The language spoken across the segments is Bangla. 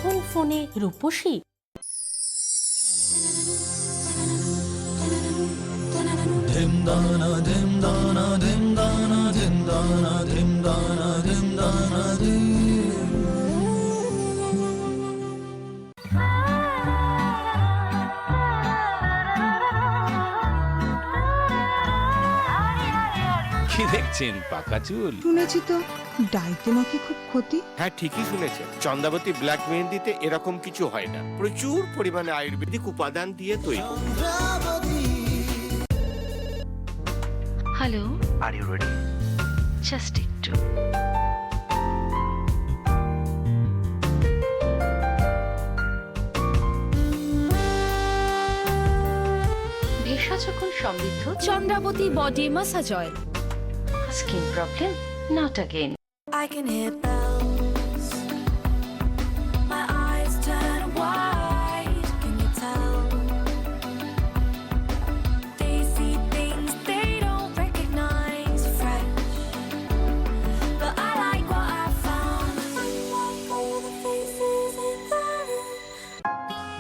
তখন ফোনে রূপসী। কি দেখছেন পাকা চুল? শুনেছি তো ডাইতে নাকি খুব ক্ষতি। হ্যাঁ, ঠিকই শুনেছেন। চন্দ্রাবতী ব্ল্যাক মেহেন্দিতে এরকম কিছু হয় না। প্রচুর পরিমাণে আয়ুর্বেদিক উপাদান দিয়ে তৈরি। Hello, are you ready? Just একটু। ভেষজ গুণ সমৃদ্ধ Chandrabati body massage oil. Skin problem not again. I can hear bells. My eyes turn wide. Can you tell? They see things they don't recognize. Fresh, but I like what I found. All the faces in the room.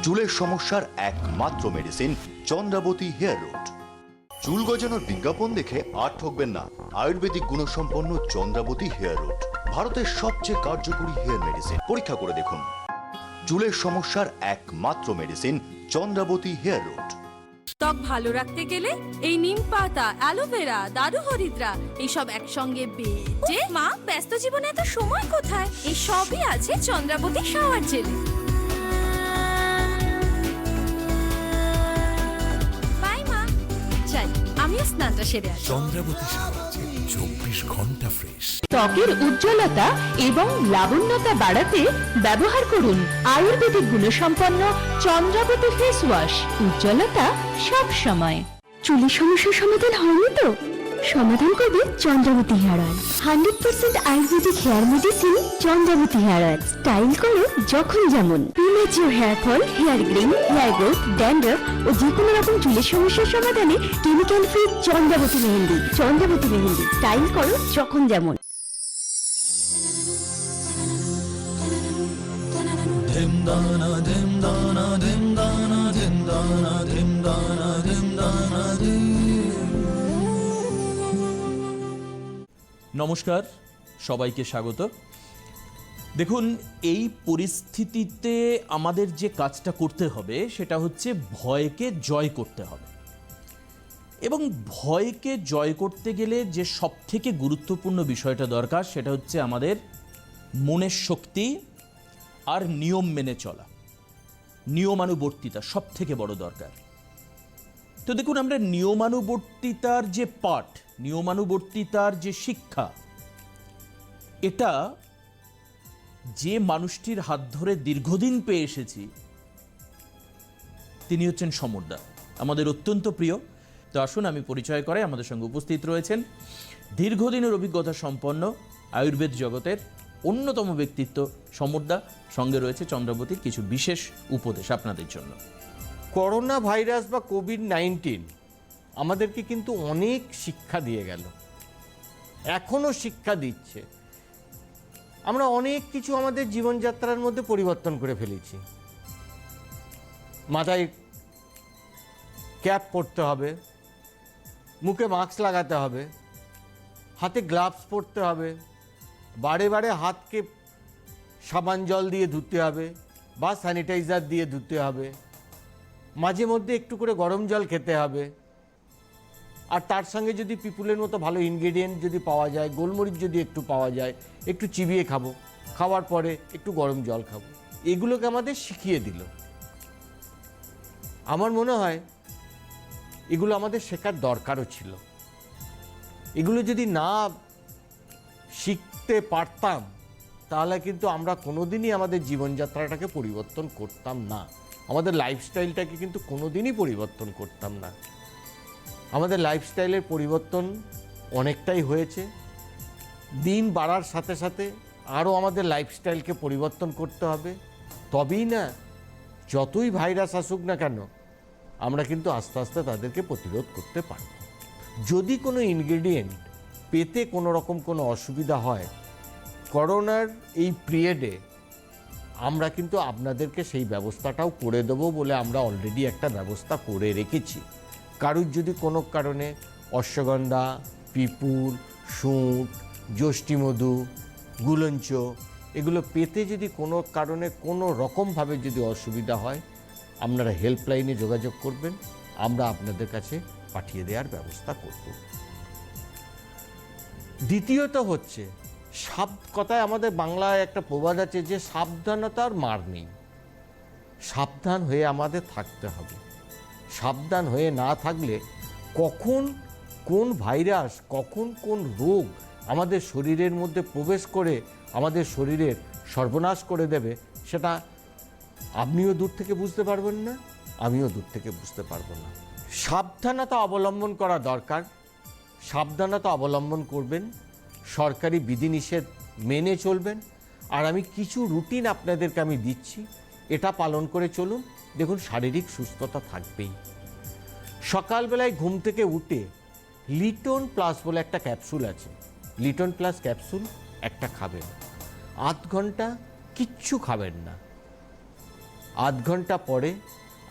চুলের সমস্যার একমাত্র মেডিসিন চন্দ্রাবতী হেয়ার রুট। চুল গজানোর বিজ্ঞাপন দেখে আর ঠকবেন না। আয়ুর্বেদিক গুণসম্পন্ন চন্দ্রাবতী হেয়ার রুট ভারতের সবচেয়ে কার্যকরী হেয়ার মেডিসিন। পরীক্ষা করে দেখুন। চুলের সমস্যার একমাত্র মেডিসিন চন্দ্রাবতী হেয়ার রুট। ত্বক ভালো রাখতে গেলে এই নিম পাতা, অ্যালোভেরা, দারু হরিদ্রা এইসব একসঙ্গে বেটে। মা, ব্যস্ত জীবনে এত সময় কোথায়? এই সবই আছে চন্দ্রাবতী শাওয়ার জেলে। বাই মা, চাই আমিও স্নানটা সেরে আসি। চন্দ্রাবতী শাওয়ার জেল 24 ঘন্টা ফ্রেশ। ত্বকের উজ্জ্বলতা এবং লাবণ্যতা বাড়াতে ব্যবহার করুন আয়ুর্বেদিক গুণসম্পন্ন চন্দ্রাবতী ফেস ওয়াশ। উজ্জ্বলতা সব সময়। চুলের সমস্যার সমাধান হয়নি তো? সমাধান করবে Chandrabati hair oil. 100% ayurvedic hair medicine Chandrabati hair oil. Style করো যখন যেমন। Premature hair fall, hair green, hair growth, dandruff ও যে কোনো রকম চুলের সমস্যার সমাধানে chemical free Chandrabati mehndi. Chandrabati mehndi, style করো যখন যেমন। নমস্কার, সবাইকে স্বাগত। দেখুন, এই পরিস্থিতিতে আমাদের যে কাজটা করতে হবে সেটা হচ্ছে ভয়কে জয় করতে হবে। এবং ভয়কে জয় করতে গেলে যে সবথেকে গুরুত্বপূর্ণ বিষয়টা দরকার সেটা হচ্ছে আমাদের মনের শক্তি আর নিয়ম মেনে চলা, নিয়মানুবর্তিতা সবথেকে বড় দরকার। তো দেখুন, আমরা নিয়মানুবর্তিতার যে পাঠ, নিয়মানুবর্তিতার যে শিক্ষা, এটা যে মানুষটির হাত ধরে দীর্ঘদিন পেয়ে এসেছি তিনি হচ্ছেন সমরদা, আমাদের অত্যন্ত প্রিয়। তো আসুন আমি পরিচয় করাই। আমাদের সঙ্গে উপস্থিত রয়েছেন দীর্ঘদিনের অভিজ্ঞতা সম্পন্ন আয়ুর্বেদ জগতের অন্যতম ব্যক্তিত্ব সমরদা। সঙ্গে রয়েছে চন্দ্রাবতীর কিছু বিশেষ উপদেশ আপনাদের জন্য। করোনা ভাইরাস বা কোভিড-19 আমাদেরকে কিন্তু অনেক শিক্ষা দিয়ে গেল, এখনও শিক্ষা দিচ্ছে। আমরা অনেক কিছু আমাদের জীবনযাত্রার মধ্যে পরিবর্তন করে ফেলেছি। মাথায় ক্যাপ পরতে হবে, মুখে মাস্ক লাগাতে হবে, হাতে গ্লাভস পরতে হবে, বারে বারে হাতকে সাবান জল দিয়ে ধুতে হবে বা স্যানিটাইজার দিয়ে ধুতে হবে, মাঝে মধ্যে একটু করে গরম জল খেতে হবে, আর তার সঙ্গে যদি পিপুলের মতো ভালো ইনগ্রেডিয়েন্ট যদি পাওয়া যায়, গোলমরিচ যদি একটু পাওয়া যায়, একটু চিবিয়ে খাবো, খাওয়ার পরে একটু গরম জল খাবো। এগুলোকে আমাদের শিখিয়ে দিল। আমার মনে হয় এগুলো আমাদের শেখার দরকারও ছিল। এগুলো যদি না শিখতে পারতাম তাহলে কিন্তু আমরা কোনোদিনই আমাদের জীবনযাত্রাটাকে পরিবর্তন করতাম না, আমাদের লাইফস্টাইলটাকে কিন্তু কোনোদিনই পরিবর্তন করতাম না। আমাদের লাইফস্টাইলের পরিবর্তন অনেকটাই হয়েছে। দিন বাড়ার সাথে সাথে আরও আমাদের লাইফস্টাইলকে পরিবর্তন করতে হবে, তবেই না যতই ভাইরাস আসুক না কেন আমরা কিন্তু আস্তে আস্তে তাদেরকে প্রতিরোধ করতে পারব। যদি কোনো ইনগ্রেডিয়েন্ট পেতে কোনো রকম কোনো অসুবিধা হয়, করোনার এই পিরিয়ডে আমরা কিন্তু আপনাদেরকে সেই ব্যবস্থাটাও করে দেবো বলে আমরা অলরেডি একটা ব্যবস্থা করে রেখেছি। কারুর যদি কোনো কারণে অশ্বগন্ধা, পিপুল, সুঁট, যষ্টিমধু, গুলঞ্চ এগুলো পেতে যদি কোনো কারণে কোনো রকমভাবে যদি অসুবিধা হয়, আপনারা হেল্পলাইনে যোগাযোগ করবেন, আমরা আপনাদের কাছে পাঠিয়ে দেওয়ার ব্যবস্থা করব। দ্বিতীয়ত হচ্ছে কথায় আমাদের বাংলায় একটা প্রবাদ আছে যে সাবধানতার মার নেই। সাবধান হয়ে আমাদের থাকতে হবে। সাবধান হয়ে না থাকলে কখন কোন ভাইরাস, কখন কোন রোগ আমাদের শরীরের মধ্যে প্রবেশ করে আমাদের শরীরের সর্বনাশ করে দেবে, সেটা আপনিও দূর থেকে বুঝতে পারবেন না, আমিও দূর থেকে বুঝতে পারবো না। সাবধানতা অবলম্বন করা দরকার। সাবধানতা অবলম্বন করবেন, সরকারি বিধিনিষেধ মেনে চলবেন। আর আমি কিছু রুটিন আপনাদেরকে আমি দিচ্ছি, এটা পালন করে চলুন, দেখুন শারীরিক সুস্থতা থাকবেই। সকালবেলায় ঘুম থেকে উঠে লিটন প্লাস বলে একটা ক্যাপসুল আছে, লিটন প্লাস ক্যাপসুল একটা খাবেন। আধ ঘন্টা কিচ্ছু খাবেন না। আধ ঘন্টা পরে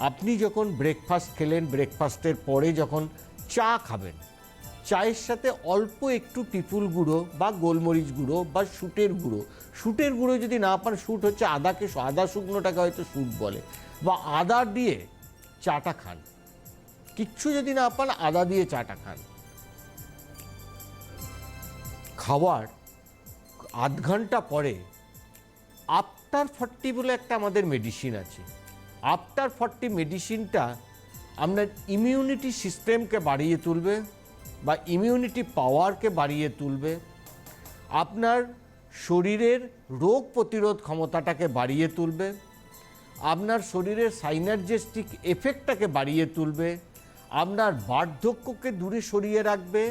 আপনি যখন ব্রেকফাস্ট খেলেন, ব্রেকফাস্টের পরে যখন চা খাবেন, চায়ের সাথে অল্প একটু পিপুল গুঁড়ো বা গোলমরিচ গুঁড়ো বা শুটের গুঁড়ো, শুটের গুঁড়ো যদি না পান, শুট হচ্ছে আদা শুকনোটাকে হয়তো শুট বলে, বা আদা দিয়ে চাটা খান। কিচ্ছু যদি না পান, আদা দিয়ে চাটা খান। খাওয়ার আধ ঘন্টা পরে আফটার 40 বলে একটা আমাদের মেডিসিন আছে। আফটার 40 মেডিসিনটা আপনার ইমিউনিটি সিস্টেমকে বাড়িয়ে তুলবে বা ইমিউনিটি পাওয়ারকে বাড়িয়ে তুলবে, আপনার শরীরের রোগ প্রতিরোধ ক্ষমতাটাকে বাড়িয়ে তুলবে, আপনার শরীরের সাইনার্জেস্টিক এফেক্টটাকে বাড়িয়ে তুলবে, আপনার বার্ধক্যকে দূরে সরিয়ে রাখবে,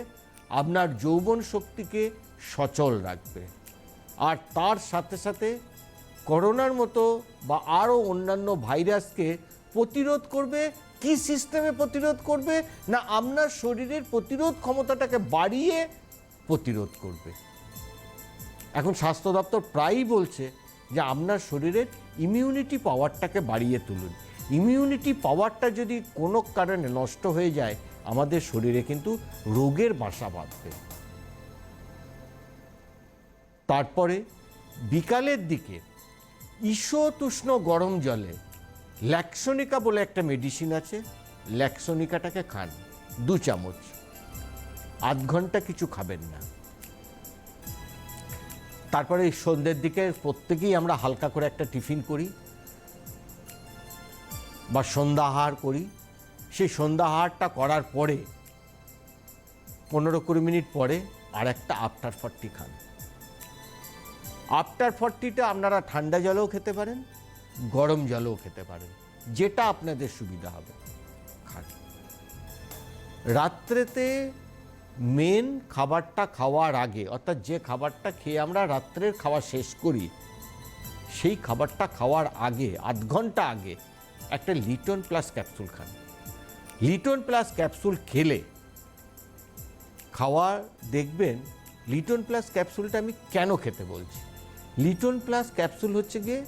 আপনার যৌবন শক্তিকে সচল রাখবে। আর তার সাথে সাথে করোনার মতো বা আরও অন্যান্য ভাইরাসকে প্রতিরোধ করবে। কি সিস্টেমে প্রতিরোধ করবে না, আপনার শরীরের প্রতিরোধ ক্ষমতাটাকে বাড়িয়ে প্রতিরোধ করবে। এখন স্বাস্থ্য দপ্তর প্রায়ই বলছে যে আপনার শরীরের ইমিউনিটি পাওয়ারটাকে বাড়িয়ে তুলুন। ইমিউনিটি পাওয়ারটা যদি কোনো কারণে নষ্ট হয়ে যায়, আমাদের শরীরে কিন্তু রোগের বাসা বাঁধবে। তারপরে বিকালের দিকে ঈষতুষ্ণ গরম জলে ল্যাক্সোনিকা বলে একটা মেডিসিন আছে, ল্যাক্সোনিকাটাকে খান 2 চামচ। আধ ঘন্টা কিছু খাবেন না। তারপরে সন্ধ্যের দিকে প্রত্যেকেই আমরা হালকা করে একটা টিফিন করি বা সন্ধ্যাহার করি। সেই সন্ধ্যাহারটা করার পরে 15-20 মিনিট পরে আর একটা আফটার 40 খান। আফটার 40টা আপনারা ঠান্ডা জলেও খেতে পারেন, গরম জলেও খেতে পারেন, যেটা আপনাদের সুবিধা হবে খান। রাত্রেতে মেন খাবারটা খাওয়ার আগে, অর্থাৎ যে খাবারটা খেয়ে আমরা রাত্রের খাওয়া শেষ করি, সেই খাবারটা খাওয়ার আগে আধ ঘন্টা আগে একটা লিটন প্লাস ক্যাপসুল খান। লিটন প্লাস ক্যাপসুল খেলে খাওয়া দেখবেন। লিটন প্লাস ক্যাপসুলটা আমি কেন খেতে বলছি, লিটন প্লাস ক্যাপসুল হচ্ছে গিয়ে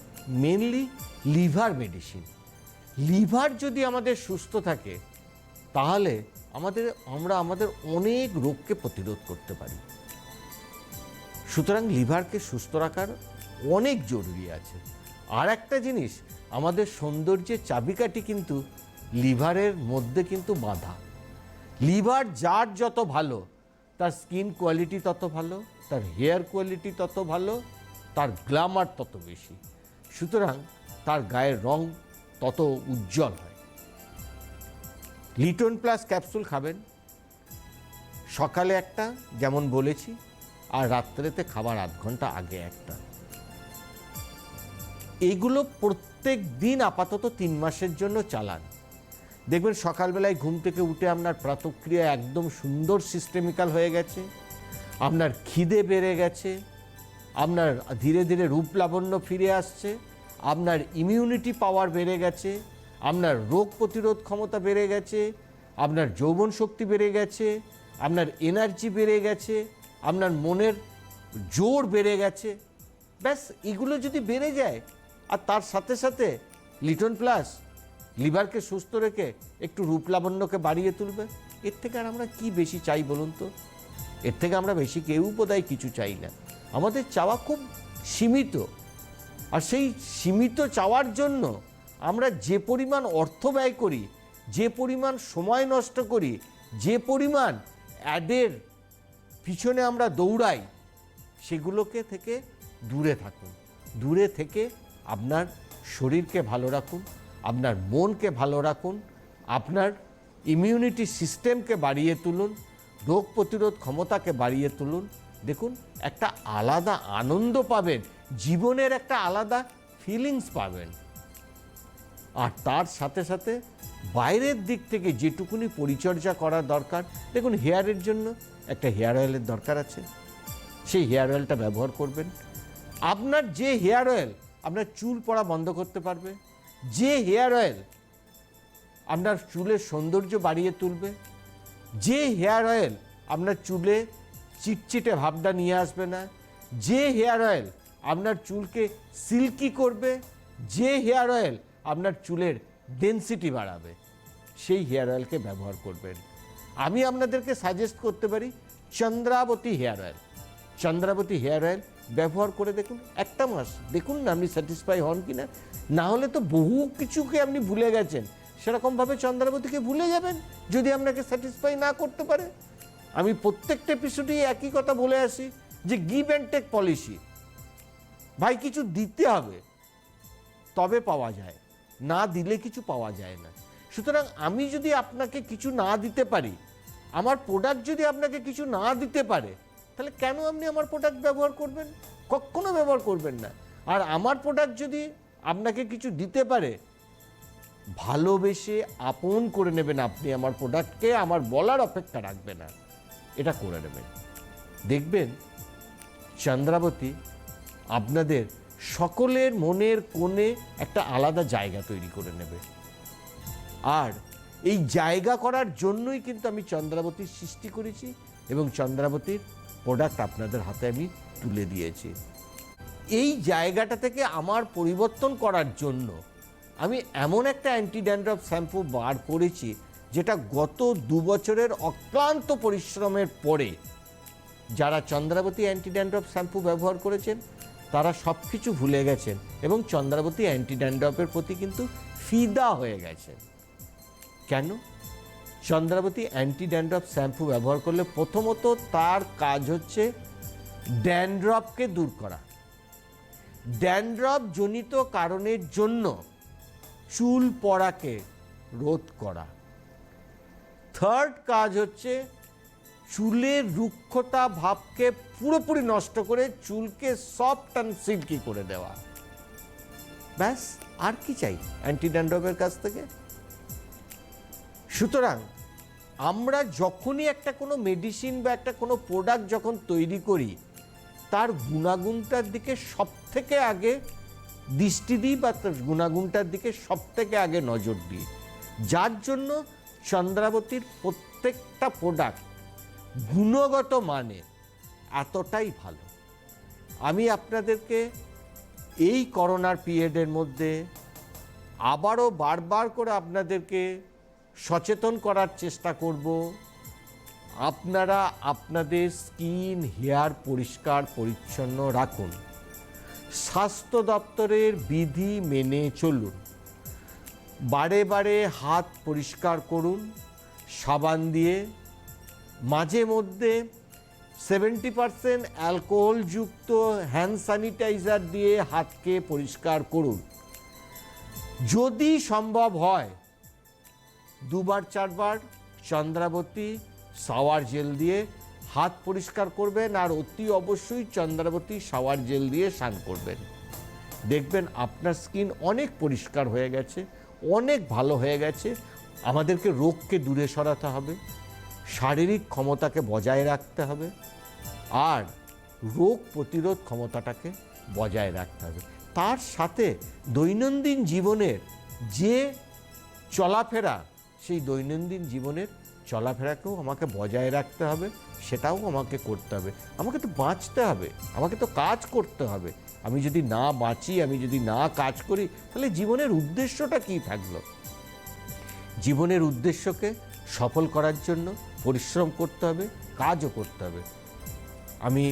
মেনলি লিভার মেডিসিন। লিভার যদি আমাদের সুস্থ থাকে, তাহলে আমরা আমাদের অনেক রোগকে প্রতিরোধ করতে পারি। সুতরাং লিভারকে সুস্থ রাখার অনেক জরুরি আছে। আর একটা জিনিস, আমাদের সৌন্দর্যের চাবিকাঠি কিন্তু লিভারের মধ্যে কিন্তু বাঁধা। লিভার যার যত ভালো, তার স্কিন কোয়ালিটি তত ভালো, তার হেয়ার কোয়ালিটি তত ভালো, তার গ্ল্যামার তত বেশি। সুতরাং তার গায়ের রং তত উজ্জ্বল হয়। লিটন প্লাস ক্যাপসুল খাবেন, সকালে একটা যেমন বলেছি, আর রাত্রেতে খাবার আধ ঘন্টা আগে একটা। এইগুলো প্রত্যেক দিন আপাতত 3 মাসের জন্য চালান। দেখবেন সকালবেলায় ঘুম থেকে উঠে আপনার প্রাতঃক্রিয়া একদম সুন্দর সিস্টেমিক্যাল হয়ে গেছে, আপনার খিদে বেড়ে গেছে, আপনার ধীরে ধীরে রূপ লাবণ্য ফিরে আসছে, আপনার ইমিউনিটি পাওয়ার বেড়ে গেছে, আপনার রোগ প্রতিরোধ ক্ষমতা বেড়ে গেছে, আপনার যৌবন শক্তি বেড়ে গেছে, আপনার এনার্জি বেড়ে গেছে, আপনার মনের জোর বেড়ে গেছে। ব্যাস এগুলো যদি বেড়ে যায়, আর তার সাথে সাথে লিটন প্লাস লিভারকে সুস্থ রেখে একটু রূপ লাবণ্যকে বাড়িয়ে তুলবে। এর থেকে আর আমরা কি বেশি চাই বলুন তো? এর থেকে আমরা বেশি কেউ বোধহয় কিছু চাই না। আমাদের চাওয়া খুব সীমিত, আর সেই সীমিত চাওয়ার জন্য আমরা যে পরিমাণ অর্থ ব্যয় করি, যে পরিমাণ সময় নষ্ট করি, যে পরিমাণ অ্যাডের পিছনে আমরা দৌড়াই, সেগুলোকে থেকে দূরে থাকুন। দূরে থেকে আপনার শরীরকে ভালো রাখুন, আপনার মনকে ভালো রাখুন, আপনার ইমিউনিটি সিস্টেমকে বাড়িয়ে তুলুন, রোগ প্রতিরোধ ক্ষমতাকে বাড়িয়ে তুলুন। দেখুন, একটা আলাদা আনন্দ পাবেন, জীবনের একটা আলাদা ফিলিংস পাবেন। আর তার সাথে সাথে বাইরের দিক থেকে যেটুকুনি পরিচর্যা করা দরকার, দেখুন হেয়ারের জন্য একটা হেয়ার অয়েলের দরকার আছে, সেই হেয়ার অয়েলটা ব্যবহার করবেন। আপনার যে হেয়ার অয়েল আপনার চুল পড়া বন্ধ করতে পারবে, যে হেয়ার অয়েল আপনার চুলের সৌন্দর্য বাড়িয়ে তুলবে, যে হেয়ার অয়েল আপনার চুলে চিটচিটে ভাবটা নিয়ে আসবে না, যে হেয়ার অয়েল আপনার চুলকে সিল্কি করবে, যে হেয়ার অয়েল আপনার চুলের ডেনসিটি বাড়াবে, সেই হেয়ার অয়েলকে ব্যবহার করবেন। আমি আপনাদেরকে সাজেস্ট করতে পারি Chandrabati hair oil. Chandrabati hair oil ব্যবহার করে দেখুন, একটা মাস দেখুন না আপনি স্যাটিসফাই হন কি না। না হলে তো বহু কিছুকে আপনি ভুলে গেছেন, সেরকমভাবে চন্দ্রাবতীকে ভুলে যাবেন যদি আপনাকে স্যাটিসফাই না করতে পারে। আমি প্রত্যেকটা এপিসোডেই একই কথা বলে আসি যে গিভ অ্যান্ড টেক পলিসি। ভাই কিছু দিতে হবে তবে পাওয়া যায়, না দিলে কিছু পাওয়া যায় না। সুতরাং আমি যদি আপনাকে কিছু না দিতে পারি, আমার প্রোডাক্ট যদি আপনাকে কিছু না দিতে পারে, তাহলে কেন আপনি আমার প্রোডাক্ট ব্যবহার করবেন? কখনো ব্যবহার করবেন না। আর আমার প্রোডাক্ট যদি আপনাকে কিছু দিতে পারে, ভালোবেসে আপন করে নেবেন আপনি আমার প্রোডাক্টকে, আমার বলার অপেক্ষা রাখবে না, এটা করে নেবেন। দেখবেন চন্দ্রাবতী আপনাদের সকলের মনের কোণে একটা আলাদা জায়গা তৈরি করে নেবে। আর এই জায়গা করার জন্যই কিন্তু আমি চন্দ্রাবতীর সৃষ্টি করেছি এবং চন্দ্রাবতীর প্রোডাক্ট আপনাদের হাতে আমি তুলে দিয়েছি। এই জায়গাটা থেকে আমার পরিবর্তন করার জন্য আমি এমন একটা অ্যান্টি ড্যান্ড্রফ শ্যাম্পু বার করেছি, যেটা গত 2 বছরের অক্লান্ত পরিশ্রমের পরে যারা চন্দ্রাবতী অ্যান্টি ড্যান্ড্রফ শ্যাম্পু ব্যবহার করেছেন তারা সব কিছু ভুলে গেছেন এবং চন্দ্রাবতী অ্যান্টি ড্যান্ড্রফের প্রতি কিন্তু ফিদা হয়ে গেছেন। কেন? চন্দ্রাবতী অ্যান্টি ড্যান্ড্রফ শ্যাম্পু ব্যবহার করলে প্রথমত তার কাজ হচ্ছে ড্যান্ড্রফকে দূর করা, ড্যান্ড্রফ জনিত কারণের জন্য চুল পড়াকে রোধ করা। থার্ড কাজ হচ্ছে চুলের রুক্ষতা ভাবকে পুরোপুরি নষ্ট করে চুলকে সফট অ্যান্ড সিল্কি করে দেওয়া। ব্যাস, আর কি চাই অ্যান্টি ড্যান্ড্রফের কাছ থেকে? সুতরাং আমরা যখনই একটা কোনো মেডিসিন বা একটা কোনো প্রোডাক্ট যখন তৈরি করি, তার গুণাগুণটার দিকে সব থেকে আগে দৃষ্টি দিই বা তার গুণাগুণটার দিকে সব থেকে আগে নজর দিই। যার জন্য চন্দ্রাবতীর প্রত্যেকটা প্রোডাক্ট গুণগত মানে এতটাই ভালো। আমি আপনাদেরকে এই করোনার পিরিয়ডের মধ্যে আবারও বারবার করে আপনাদেরকে সচেতন করার চেষ্টা করব, আপনারা আপনাদের স্কিন হেয়ার পরিষ্কার পরিচ্ছন্ন রাখুন, স্বাস্থ্য দপ্তরের বিধি মেনে চলুন, বারে বারে হাত পরিষ্কার করুন সাবান দিয়ে, মাঝে মধ্যে 70% অ্যালকোহলযুক্ত হ্যান্ড স্যানিটাইজার দিয়ে হাতকে পরিষ্কার করুন। যদি সম্ভব হয় 2-4 বার চন্দ্রাবতী শাওয়ার জেল দিয়ে হাত পরিষ্কার করবেন, আর অতি অবশ্যই চন্দ্রাবতী শাওয়ার জেল দিয়ে স্নান করবেন। দেখবেন আপনার স্কিন অনেক পরিষ্কার হয়ে গেছে, অনেক ভালো হয়ে গেছে। আমাদেরকে রোগকে দূরে সরাতে হবে, শারীরিক ক্ষমতাকে বজায় রাখতে হবে, আর রোগ প্রতিরোধ ক্ষমতাটাকে বজায় রাখতে হবে। তার সাথে দৈনন্দিন জীবনের যে চলাফেরা, সেই দৈনন্দিন জীবনের চলাফেরাকেও আমাকে বজায় রাখতে হবে, সেটাও আমাকে করতে হবে। আমাকে তো বাঁচতে হবে, আমাকে তো কাজ করতে হবে, আমি যদি না বাঁচি, আমি যদি না কাজ করি, তাহলে জীবনের উদ্দেশ্যটা কি থাকলো? জীবনের উদ্দেশ্যকে সফল করার জন্য পরিশ্রম করতে হবে, কাজও করতে হবে। আমি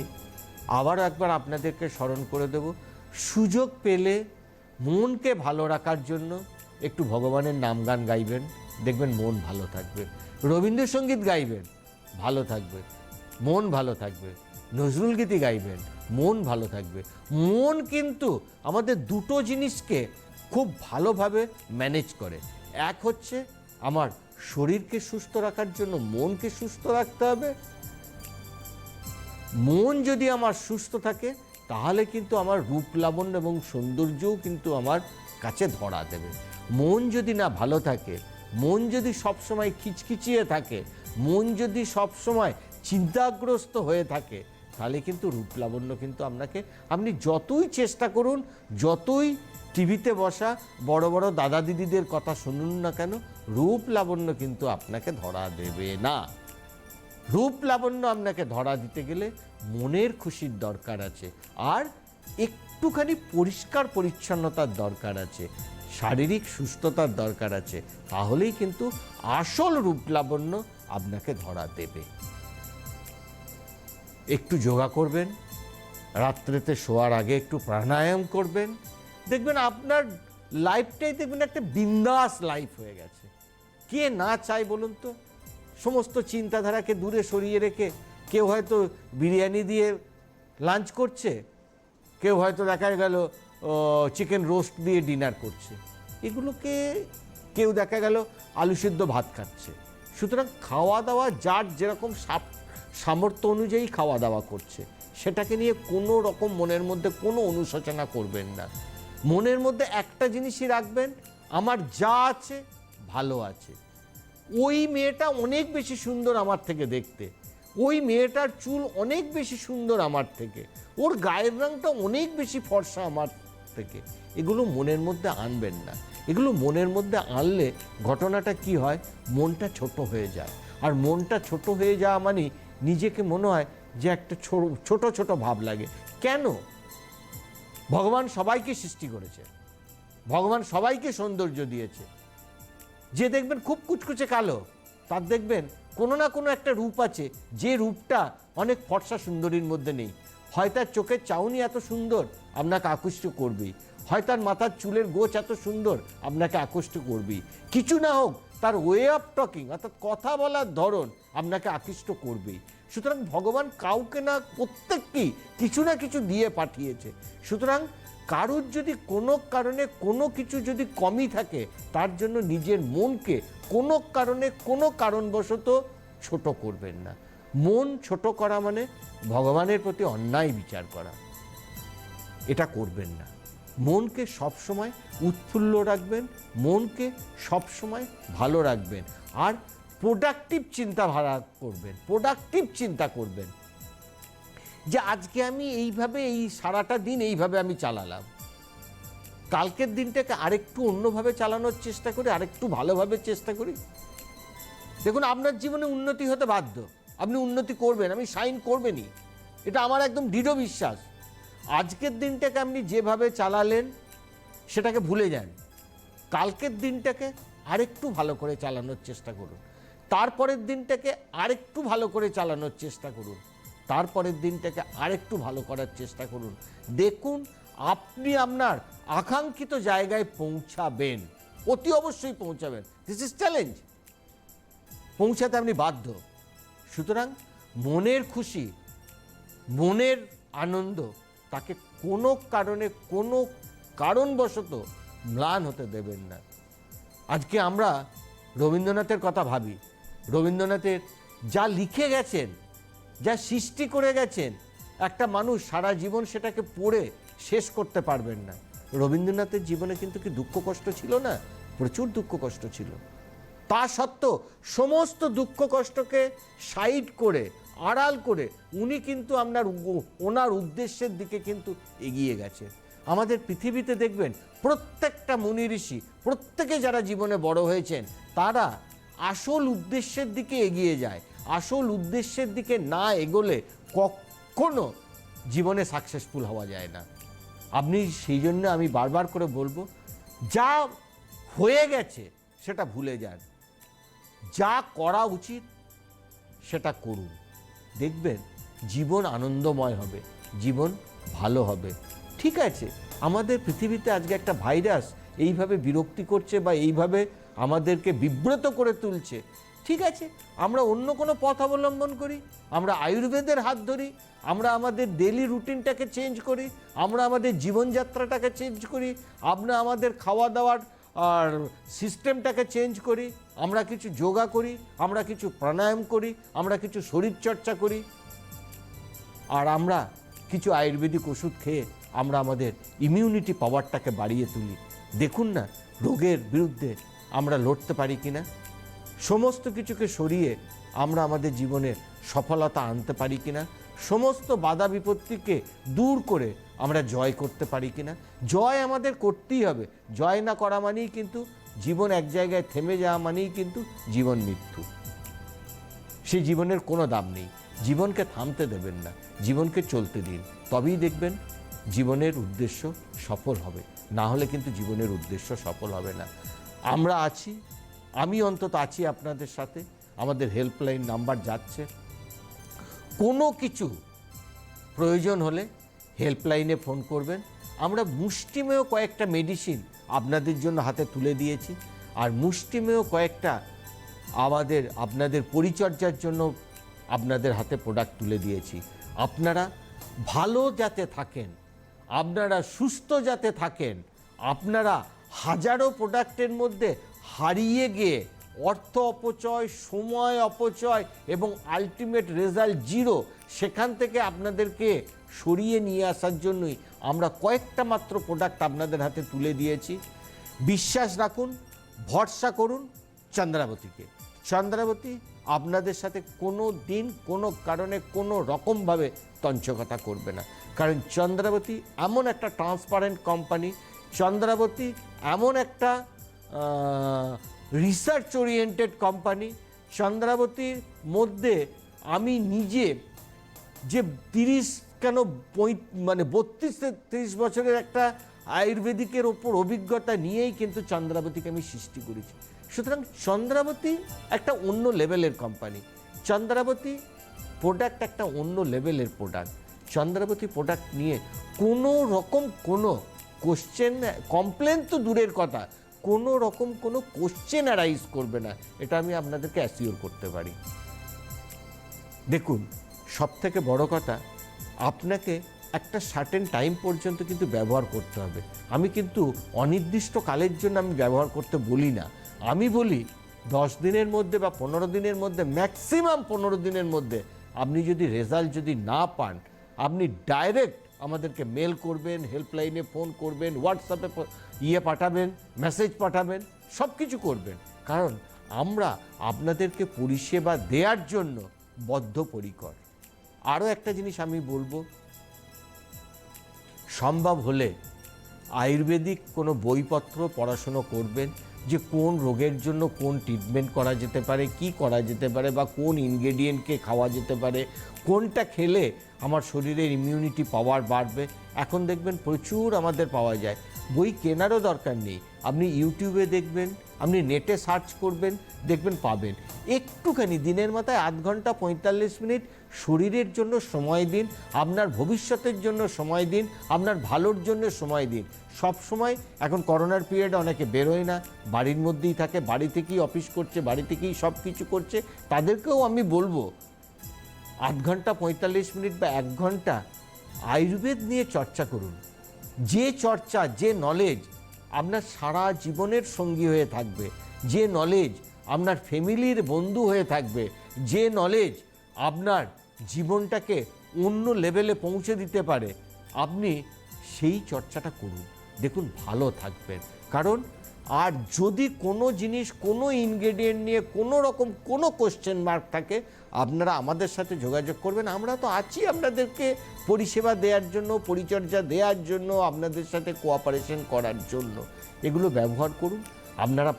আবারও একবার আপনাদেরকে স্মরণ করে দেব, সুযোগ পেলে মনকে ভালো রাখার জন্য একটু ভগবানের নাম গান গাইবেন, দেখবেন মন ভালো থাকবে। রবীন্দ্রসঙ্গীত গাইবেন, ভালো থাকবে, মন ভালো থাকবে। নজরুল গীতি গাইবেন, মন ভালো থাকবে। মন কিন্তু আমাদের দুটো জিনিসকে খুব ভালোভাবে ম্যানেজ করে। এক হচ্ছে আমার শরীরকে সুস্থ রাখার জন্য মনকে সুস্থ রাখতে হবে। মন যদি আমার সুস্থ থাকে তাহলে কিন্তু আমার রূপ লাবণ্য এবং সৌন্দর্যও কিন্তু আমার কাছে ধরা দেবে। মন যদি না ভালো থাকে, মন যদি সবসময় খিচখিচিয়ে থাকে, মন যদি সবসময় চিন্তাগ্রস্ত হয়ে থাকে, তাহলে কিন্তু রূপ লাবণ্য কিন্তু আপনি যতই চেষ্টা করুন, যতই টিভিতে বসা বড় বড় দাদা দিদিদের কথা শুনুন না কেন, রূপ লাবণ্য কিন্তু আপনাকে ধরা দেবে না। রূপ লাবণ্য আপনাকে ধরা দিতে গেলে মনের খুশির দরকার আছে, আর একটুখানি পরিষ্কার পরিচ্ছন্নতার দরকার আছে, শারীরিক সুস্থতার দরকার আছে। তাহলেই কিন্তু আসল রূপ লাবণ্য আপনাকে ধরা দেবে। একটু যোগা করবেন, রাত্রেতে শোয়ার আগে একটু প্রাণায়াম করবেন, দেখবেন আপনার লাইফটাই দেখবেন একটা বিন্দাস লাইফ হয়ে গেছে। কে না চায় বলুন তো? সমস্ত চিন্তাধারাকে দূরে সরিয়ে রেখে কেউ হয়তো বিরিয়ানি দিয়ে লাঞ্চ করছে, কেউ হয়তো দেখা গেল চিকেন রোস্ট দিয়ে ডিনার করছে, এগুলোকে কেউ দেখা গেল আলু সিদ্ধ ভাত খাচ্ছে। সুতরাং খাওয়া দাওয়া যার যেরকম সামর্থ্য অনুযায়ী খাওয়া দাওয়া করছে, সেটাকে নিয়ে কোনো রকম মনের মধ্যে কোনো অনুশোচনা করবেন না। মনের মধ্যে একটা জিনিসই রাখবেন, আমার যা আছে ভালো আছে। ওই মেয়েটা অনেক বেশি সুন্দর আমার থেকে দেখতে, ওই মেয়েটার চুল অনেক বেশি সুন্দর আমার থেকে, ওর গায়ের রংটা অনেক বেশি ফর্সা আমার থেকে। এগুলো মনের মধ্যে আনবেন না। এগুলো মনের মধ্যে আনলে ঘটনাটা কি হয়, মনটা ছোট হয়ে যায়। আর মনটা ছোট হয়ে যাওয়া মানে নিজেকে মনে হয় যে একটা ছোট ছোট ভাব লাগে। কেন? ভগবান সবাইকে সৃষ্টি করেছে, ভগবান সবাইকে সৌন্দর্য দিয়েছে। যে দেখবেন খুব কুচকুচে কালো, তার দেখবেন কোনো না কোনো একটা রূপ আছে, যে রূপটা অনেক ফর্সা সুন্দরীর মধ্যে নেই। হয় তার চোখের চাউনি এত সুন্দর, আপনাকে আকৃষ্ট করবেই। হয় তার মাথার চুলের গোছ এত সুন্দর, আপনাকে আকৃষ্ট করবেই। কিছু না হোক তার ওয়ে অফ টকিং, অর্থাৎ কথা বলার ধরন আপনাকে আকৃষ্ট করবেই। সুতরাং ভগবান কাউকে না প্রত্যেককেই কিছু না কিছু দিয়ে পাঠিয়েছে। সুতরাং কারুর যদি কোনো কারণে কোনো কিছু যদি কমই থাকে, তার জন্য নিজের মনকে কোনো কারণে কোনো কারণবশত ছোট করবেন না। মন ছোট করা মানে ভগবানের প্রতি অন্যায় বিচার করা, এটা করবেন না। মনকে সবসময় উৎফুল্ল রাখবেন, মনকে সবসময় ভালো রাখবেন, আর প্রোডাক্টিভ চিন্তাধারা করবেন, প্রোডাক্টিভ চিন্তা করবেন যে আজকে আমি এইভাবে এই সারাটা দিন এইভাবে আমি চালালাম, কালকের দিনটাকে আরেকটু অন্যভাবে চালানোর চেষ্টা করি, আরেকটু ভালোভাবে চেষ্টা করি। দেখুন, আপনার জীবনে উন্নতি হতে বাধ্য, আপনি উন্নতি করবেন, আমি সাইন করবেনই, এটা আমার একদম দৃঢ় বিশ্বাস। আজকের দিনটাকে আপনি যেভাবে চালালেন সেটাকে ভুলে যান, কালকের দিনটাকে আরেকটু ভালো করে চালানোর চেষ্টা করুন, তারপরের দিনটাকে আরেকটু ভালো করে চালানোর চেষ্টা করুন, তারপরের দিনটাকে আরেকটু ভালো করার চেষ্টা করুন। দেখুন আপনি আপনার আকাঙ্ক্ষিত জায়গায় পৌঁছাবেন, অতি অবশ্যই পৌঁছাবেন। দিস ইজ চ্যালেঞ্জ, পৌঁছাতে আপনি বাধ্য। সুতরাং মনের খুশি, মনের আনন্দ, তাকে কোনো কারণে কোনো কারণবশত ম্লান হতে দেবেন না। আজকে আমরা রবীন্দ্রনাথের কথা ভাবি, রবীন্দ্রনাথের যা লিখে গেছেন, যা সৃষ্টি করে গেছেন, একটা মানুষ সারা জীবন সেটাকে পড়ে শেষ করতে পারবেন না। রবীন্দ্রনাথের জীবনে কিন্তু কি দুঃখ কষ্ট ছিল না? প্রচুর দুঃখ কষ্ট ছিল। তা সত্ত্বেও সমস্ত দুঃখ কষ্টকে সাইড করে, আড়াল করে উনি কিন্তু ওনার উদ্দেশ্যের দিকে কিন্তু এগিয়ে গেছে। আমাদের পৃথিবীতে দেখবেন প্রত্যেকটা মুনি ঋষি, প্রত্যেকে যারা জীবনে বড় হয়েছেন, তারা আসল উদ্দেশ্যের দিকে এগিয়ে যায়। আসল উদ্দেশ্যের দিকে না এগোলে কখনো জীবনে সাকসেসফুল হওয়া যায় না। আপনি সেই জন্য আমি বারবার করে বলবো, যা হয়ে গেছে সেটা ভুলে যান, যা করা উচিত সেটা করুন, দেখবেন জীবন আনন্দময় হবে, জীবন ভালো হবে। ঠিক আছে, আমাদের পৃথিবীতে আজকে একটা ভাইরাস এইভাবে বিরক্তি করছে বা এইভাবে আমাদেরকে বিব্রত করে তুলছে, ঠিক আছে, আমরা অন্য কোনো পথ অবলম্বন করি, আমরা আয়ুর্বেদের হাত ধরি, আমরা আমাদের ডেলি রুটিনটাকে চেঞ্জ করি, আমরা আমাদের জীবনযাত্রাটাকে চেঞ্জ করি, আমরা আমাদের খাওয়া দাওয়ার আর সিস্টেমটাকে চেঞ্জ করি, আমরা কিছু যোগা করি, আমরা কিছু প্রাণায়াম করি, আমরা কিছু শরীরচর্চা করি, আর আমরা কিছু আয়ুর্বেদিক ওষুধ খেয়ে আমরা আমাদের ইমিউনিটি পাওয়ারটাকে বাড়িয়ে তুলি। দেখুন না রোগের বিরুদ্ধে আমরা লড়তে পারি কিনা, সমস্ত কিছুকে সরিয়ে আমরা আমাদের জীবনে সফলতা আনতে পারি কিনা, সমস্ত বাধা বিপত্তিকে দূর করে আমরা জয় করতে পারি কিনা। জয় আমাদের করতেই হবে, জয় না করা মানেই কিন্তু জীবন এক জায়গায় থেমে যাওয়া, মানেই কিন্তু জীবন মৃত্যু। সেই জীবনের কোনো দাম নেই, জীবনকে থামতে দেবেন না, জীবনকে চলতে দিন, তবেই দেখবেন জীবনের উদ্দেশ্য সফল হবে, না হলে কিন্তু জীবনের উদ্দেশ্য সফল হবে না। আমরা আছি, আমি অন্তত আছি আপনাদের সাথে, আমাদের হেল্পলাইন নাম্বার যাচ্ছে, কোনো কিছু প্রয়োজন হলে হেল্পলাইনে ফোন করবেন। আমরা মুষ্টিমেয় কয়েকটা মেডিসিন আপনাদের জন্য হাতে তুলে দিয়েছি, আর মুষ্টিমেয় কয়েকটা আপনাদের পরিচর্যার জন্য আপনাদের হাতে প্রোডাক্ট তুলে দিয়েছি। আপনারা ভালো যাতে থাকেন, আপনারা সুস্থ যাতে থাকেন, আপনারা হাজারো প্রোডাক্টের মধ্যে হারিয়ে গিয়ে অর্থ অপচয়, সময় অপচয় এবং আলটিমেট রেজাল্ট জিরো, সেখান থেকে আপনাদেরকে সরিয়ে নিয়ে আসার জন্যই আমরা কয়েকটা মাত্র প্রোডাক্ট আপনাদের হাতে তুলে দিয়েছি। বিশ্বাস রাখুন, ভরসা করুন চন্দ্রাবতীকে। চন্দ্রাবতী আপনাদের সাথে কোনো দিন কোনো কারণে কোনো রকমভাবে তঞ্চকতা করবে না, কারণ চন্দ্রাবতী এমন একটা ট্রান্সপারেন্ট কোম্পানি, চন্দ্রাবতী এমন একটা রিসার্চ ওরিয়েন্টেড কোম্পানি। চন্দ্রাবতীর মধ্যে আমি নিজে যে 32-30 বছরের একটা আয়ুর্বেদিকের ওপর অভিজ্ঞতা নিয়েই কিন্তু চন্দ্রাবতীকে আমি সৃষ্টি করেছি। সুতরাং চন্দ্রাবতী একটা অন্য লেভেলের কোম্পানি, চন্দ্রাবতী প্রোডাক্ট একটা অন্য লেভেলের প্রোডাক্ট। চন্দ্রাবতী প্রোডাক্ট নিয়ে কোনো রকম কোনো কোশ্চেন, কমপ্লেন তো দূরের কথা, কোনো রকম কোনো কোশ্চেন অ্যারাইজ করবে না, এটা আমি আপনাদেরকে অ্যাসিওর করতে পারি। দেখুন, সবথেকে বড় কথা, আপনাকে একটা সার্টেন টাইম পর্যন্ত কিন্তু ব্যবহার করতে হবে। আমি কিন্তু অনির্দিষ্ট কালের জন্য আমি ব্যবহার করতে বলি না, আমি বলি 10 দিনের মধ্যে বা 15 দিনের মধ্যে, ম্যাক্সিমাম 15 দিনের মধ্যে আপনি যদি রেজাল্ট যদি না পান, আপনি ডাইরেক্ট আমাদেরকে মেল করবেন, হেল্পলাইনে ফোন করবেন, হোয়াটসঅ্যাপে পাঠাবেন, মেসেজ পাঠাবেন, সব কিছু করবেন, কারণ আমরা আপনাদেরকে পরিষেবা দেওয়ার জন্য বদ্ধপরিকর। আরও একটা জিনিস আমি বলবো, সম্ভব হলে আয়ুর্বেদিক কোনো বইপত্র পড়াশুনো করবেন, যে কোন রোগের জন্য কোন ট্রিটমেন্ট করা যেতে পারে, কি করা যেতে পারে, বা কোন ইনগ্রেডিয়েন্টকে খাওয়া যেতে পারে, কোনটা খেলে আমার শরীরের ইমিউনিটি পাওয়ার বাড়বে। এখন দেখবেন প্রচুর আমাদের পাওয়া যায়, বই কেনারও দরকার নেই, আপনি ইউটিউবে দেখবেন, আপনি নেটে সার্চ করবেন, দেখবেন পাবেন। একটুখানি দিনের মাথায় 1/2 ঘন্টা 45 মিনিট শরীরের জন্য সময় দিন, আপনার ভবিষ্যতের জন্য সময় দিন, আপনার ভালোর জন্য সময় দিন। সব সময় এখন করোনার পিরিয়ডে অনেকে বেরোয় না, বাড়ির মধ্যেই থাকে, বাড়ি থেকেই অফিস করছে, বাড়ি থেকেই সব কিছু করছে, তাদেরকেও আমি বলবো 1/2 ঘন্টা 45 মিনিট বা 1 ঘন্টা আয়ুর্বেদ নিয়ে চর্চা করুন। যে চর্চা, যে নলেজ আপনার সারা জীবনের সঙ্গী হয়ে থাকবে, যে নলেজ আপনার ফ্যামিলির বন্ধু হয়ে থাকবে, যে নলেজ আপনার জীবনটাকে অন্য লেভেলে পৌঁছে দিতে পারে, আপনি সেই চর্চাটা করুন, দেখুন ভালো থাকবেন। কারণ আর যদি কোনো জিনিস, কোনো ইনগ্রেডিয়েন্ট নিয়ে কোনো রকম কোনো কোশ্চেন মার্ক থাকে, আপনারা আমাদের সাথে যোগাযোগ করবেন, আমরা তো আছি আপনাদেরকে পরিষেবা দেওয়ার জন্য, পরিচর্যা দেওয়ার জন্য, আপনাদের সাথে কোঅপারেশন করার জন্য। এগুলো ব্যবহার করুন, আপনারা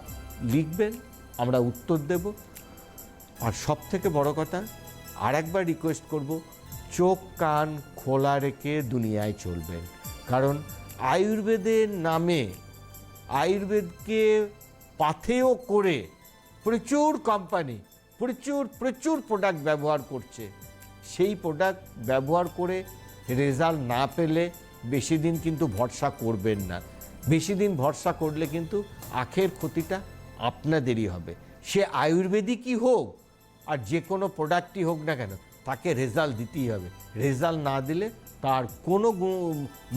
লিখবেন, আমরা উত্তর দেব। আর সবথেকে বড় কথা, আর একবার রিকোয়েস্ট করব, চোখ কান খোলা রেখে দুনিয়ায় চলবেন, কারণ আয়ুর্বেদের নামে আয়ুর্বেদকে পাথেয় করে প্রচুর কোম্পানি প্রচুর প্রোডাক্ট ব্যবহার করছে। সেই প্রোডাক্ট ব্যবহার করে রেজাল্ট না পেলে বেশি দিন কিন্তু ভরসা করবেন না। বেশি দিন ভরসা করলে কিন্তু আখের ক্ষতিটা আপনাদেরই হবে। সে আয়ুর্বেদিকই হোক আর যে কোনো প্রোডাক্টই হোক না কেন, তাকে রেজাল্ট দিতেই হবে। রেজাল্ট না দিলে তার কোনো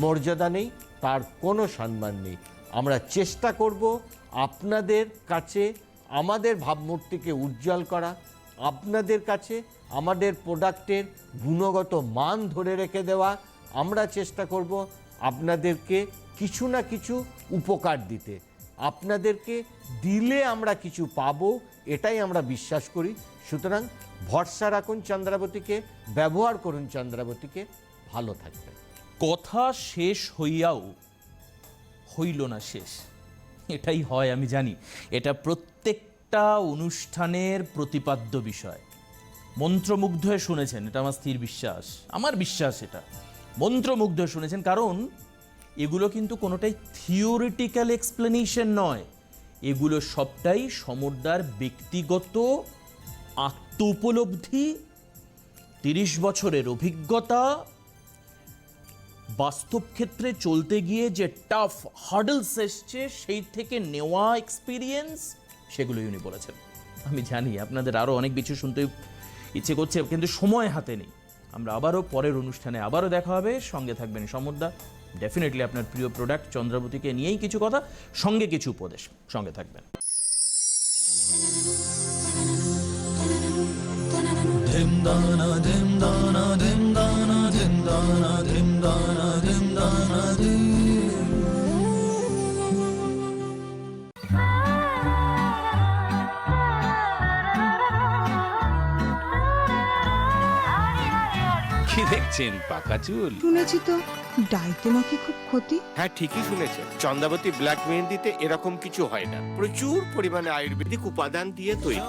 মর্যাদা নেই, তার কোনো সম্মান নেই। আমরা চেষ্টা করব আপনাদের কাছে আমাদের ভাবমূর্তিকে উজ্জ্বল করা, আপনাদের কাছে আমাদের প্রোডাক্টের গুণগত মান ধরে রেখে দেওয়া। আমরা চেষ্টা করব আপনাদেরকে কিছু না কিছু উপকার দিতে, আপনাদেরকে দিলে আমরা কিছু পাবো, এটাই আমরা বিশ্বাস করি। সুতরাং ভরসা রাখুন চন্দ্রাবতীকে, ব্যবহার করুন চন্দ্রাবতীকে, ভালো থাকবেন। কথা শেষ হইয়াও হইল না শেষ, এটাই হয় আমি জানি। এটা প্রত্যেকটা অনুষ্ঠানের প্রতিপাদ্য বিষয়। মন্ত্রমুগ্ধ হয়ে শুনেছেন, এটা আমার স্থির বিশ্বাস, আমার বিশ্বাস এটা মন্ত্রমুগ্ধ হয়ে শুনেছেন। কারণ এগুলো কিন্তু কোনোটাই থিওরিটিক্যাল এক্সপ্লেনেশন নয়, এগুলো সবটাই সমরদার ব্যক্তিগত আত্ম উপলব্ধি, 30 বছরের অভিজ্ঞতা, বাস্তব ক্ষেত্রে চলতে গিয়ে যে টাফ হার্ডলস এসছে সেই থেকে নেওয়া এক্সপিরিয়েন্স, সেগুলোই উনি বলেছেন। আমি জানি আপনাদের আরও অনেক কিছু শুনতে ইচ্ছে করছে, কিন্তু সময় হাতে নেই। আমরা আবারও পরের অনুষ্ঠানে আবারও দেখা হবে। সঙ্গে থাকবেন সমরদা, ডেফিনেটলি আপনার প্রিয় প্রোডাক্ট চন্দ্রাবতীকে নিয়েই কিছু কথা, সঙ্গে কিছু উপদেশ। সঙ্গে থাকবেন। কি দেখছেন পাকা চুল? শুনেছি তো ডাইতে নাকি খুব ক্ষতি। হ্যাঁ, ঠিকই শুনেছেন। চন্দ্রাবতী ব্ল্যাক মেহেন্দিতে এরকম কিছু হয় না। প্রচুর পরিমাণে আয়ুর্বেদিক উপাদান দিয়ে তৈরি।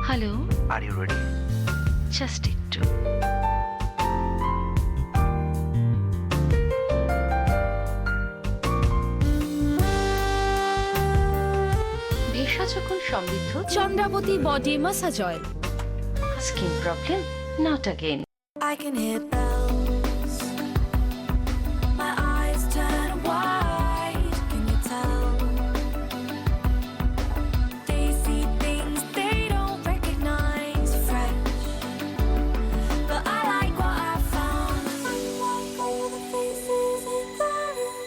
Hello, are you ready? Just একটু। ভেষজ যখন সমৃদ্ধ, Chandrabati body massage oil. Skin problem not again. I can hear bells. My eyes turn wide. Can you tell? They see things they don't recognize. Fresh, but I like what I found. I like all the faces in the room.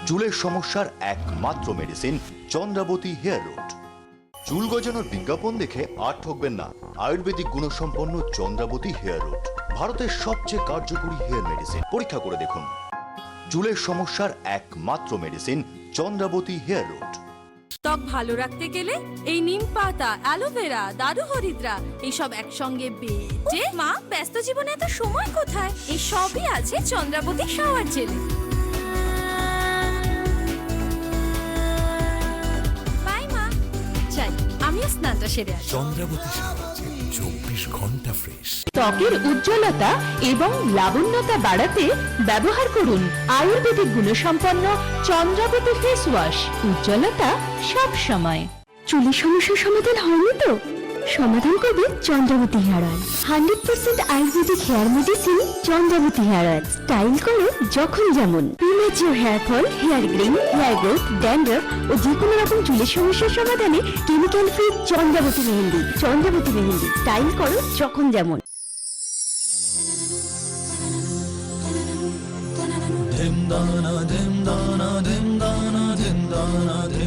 চুলের সমস্যার একমাত্র মেডিসিন চন্দ্রাবতী হেয়ার রুট। চুল গজানোর বিজ্ঞাপন দেখে আর ঠকবেন না। আয়ুর্বেদিক গুণসম্পন্ন চন্দ্রাবতী হেয়ার রুট ভারতের সবচেয়ে কার্যকরী হেয়ার মেডিসিন। পরীক্ষা করে দেখুন। চুলের সমস্যার একমাত্র মেডিসিন চন্দ্রাবতী হেয়ার রুট। ত্বক ভালো রাখতে গেলে এই নিম পাতা, অ্যালোভেরা, দারু হরিদ্রা এইসব একসঙ্গে বেটে, মা ব্যস্ত জীবনে এত সময় কোথায়, এই সবই আছে চন্দ্রাবতী শাওয়ার জেলে। বাই মা, চাই আমিও স্নানটা সেরে আসি। চন্দ্রাবতী শাওয়ার জেল 24 ঘন্টা ফ্রেশ। ত্বকের উজ্জ্বলতা এবং লাবণ্যতা বাড়াতে ব্যবহার করুন আয়ুর্বেদিক গুণসম্পন্ন চন্দ্রাবতী ফেস ওয়াশ। উজ্জ্বলতা সব সময়। চুলের সমস্যার সমাধান হয়নি তো? সমাধান করবে Chandrabati hair oil. 100% ayurvedic hair medicine Chandrabati hair oil. Style করো যখন যেমন। Premature hair fall, hair green, hair growth, dandruff ও যে কোনো রকম চুলের সমস্যার সমাধানে chemical free Chandrabati mehndi. Chandrabati mehndi, style করো যখন যেমন। ধিম দানা ধিম দানা ধিম দানা ধিম দানা ধিম